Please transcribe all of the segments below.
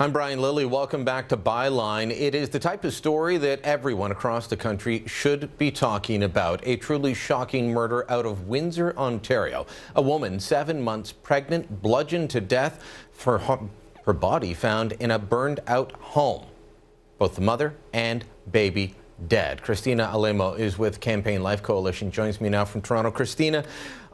I'm Brian Lilly. Welcome back to Byline. It is the type of story that everyone across the country should be talking about. A truly shocking murder out of Windsor, Ontario. A woman 7 months pregnant, bludgeoned to death, her body found in a burned out home. Both the mother and baby dead. Christina Alemo is with Campaign Life Coalition, joins me now from Toronto. Christina,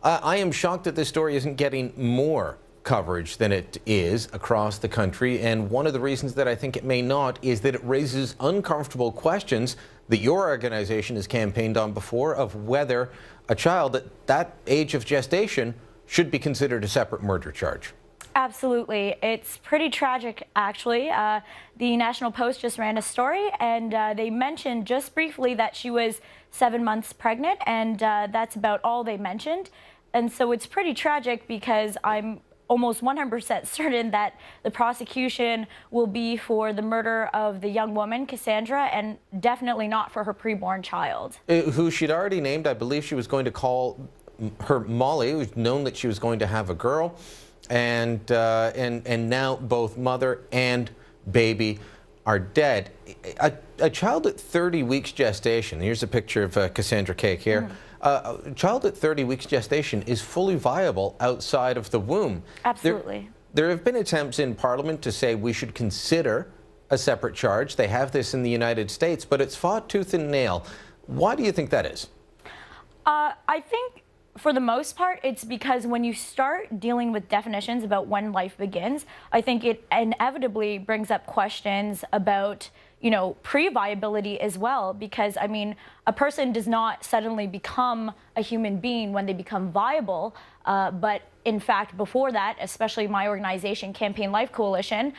I am shocked that this story isn't getting more coverage than it is across the country, and one of the reasons that I think it may not is that it raises uncomfortable questions that your organization has campaigned on before of whether a child at that age of gestation should be considered a separate murder charge. Absolutely. It's pretty tragic, actually. The National Post just ran a story, and they mentioned just briefly that she was 7 months pregnant, and that's about all they mentioned. And so it's pretty tragic because I'm almost 100% certain that the prosecution will be for the murder of the young woman, Cassandra, and definitely not for her preborn child. Who she'd already named. I believe she was going to call her Molly. It was known that she was going to have a girl. And now both mother and baby are dead. A child at 30 weeks gestation, here's a picture of Cassandra Kaake here. A child at 30 weeks gestation is fully viable outside of the womb. Absolutely. There have been attempts in Parliament to say we should consider a separate charge. They have this in the United States, but it's fought tooth and nail. Why do you think that is? I think for the most part, it's because when you start dealing with definitions about when life begins, I think it inevitably brings up questions about, you know, pre-viability as well, because, I mean, a person does not suddenly become a human being when they become viable, but in fact, before that, especially my organization, Campaign Life Coalition,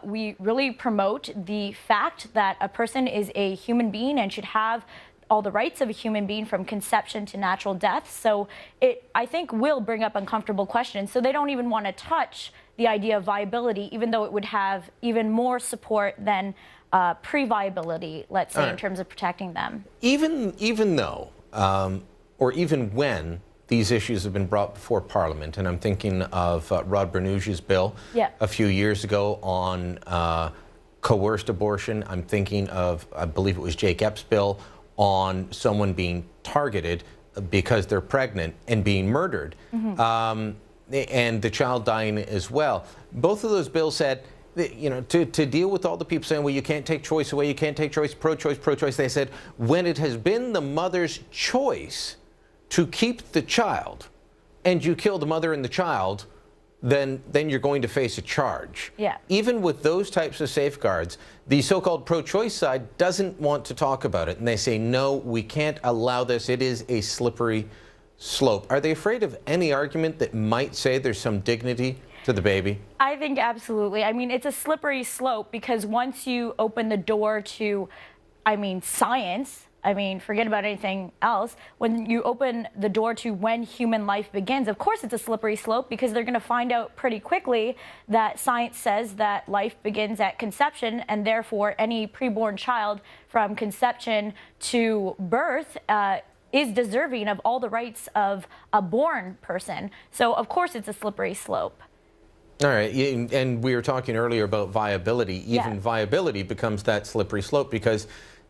we really promote the fact that a person is a human being and should have all the rights of a human being from conception to natural death. So it, I think, will bring up uncomfortable questions. So they don't even want to touch the idea of viability, even though it would have even more support than pre-viability, let's say, in terms of protecting them. Even though, or even when these issues have been brought before Parliament, and I'm thinking of Rod Bernouge's bill a few years ago on coerced abortion. I'm thinking of, I believe it was Jake Epps' bill on someone being targeted because they're pregnant and being murdered, and the child dying as well. Both of those bills said, you know, to deal with all the people saying, well, you can't take choice away, you can't take choice, pro-choice, they said, when it has been the mother's choice to keep the child and you kill the mother and the child, then you're going to face a charge. Yeah. Even with those types of safeguards, the so-called pro-choice side doesn't want to talk about it. And they say, no, we can't allow this. It is a slippery slope. Are they afraid of any argument that might say there's some dignity to the baby? I think absolutely. I mean, it's a slippery slope because once you open the door to, I mean, science, I mean, forget about anything else. When you open the door to when human life begins, of course it's a slippery slope because they're going to find out pretty quickly that science says that life begins at conception, and therefore any preborn child from conception to birth is deserving of all the rights of a born person. So of course it's a slippery slope. All right, and we were talking earlier about viability. Even viability becomes that slippery slope because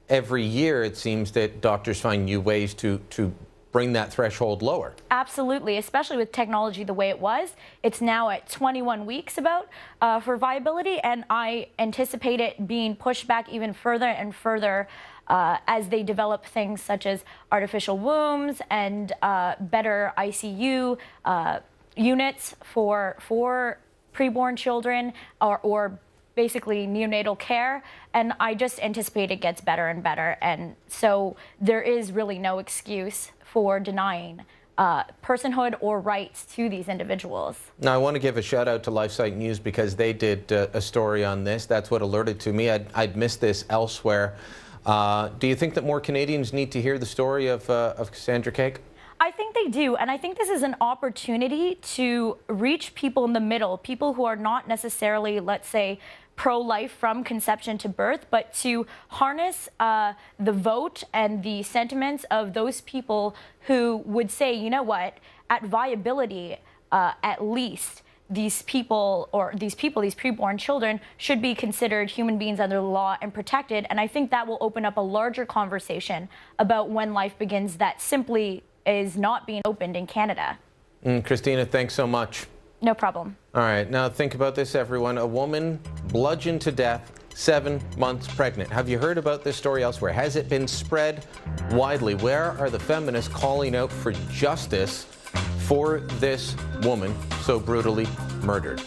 every year it seems that doctors find new ways to bring that threshold lower. Absolutely, especially with technology the way it was. It's now at 21 weeks about for viability, and I anticipate it being pushed back even further and further as they develop things such as artificial wombs and better ICU units for preborn children or basically neonatal care, and I just anticipate it gets better and better, and so there is really no excuse for denying personhood or rights to these individuals. Now I want to give a shout out to LifeSite News because they did a story on this. That's what alerted to me. I'd missed this elsewhere. Do you think that more Canadians need to hear the story of Cassandra Kaake? I think they do, and I think this is an opportunity to reach people in the middle, people who are not necessarily, let's say, pro-life from conception to birth, but to harness the vote and the sentiments of those people who would say, you know what, at viability, at least, these preborn children should be considered human beings under the law and protected. And I think that will open up a larger conversation about when life begins that simply is not being opened in Canada. Christina, thanks so much. No problem. All right, now think about this, everyone. A woman bludgeoned to death, 7 months pregnant. Have you heard about this story elsewhere? Has it been spread widely? Where are the feminists calling out for justice for this woman so brutally murdered?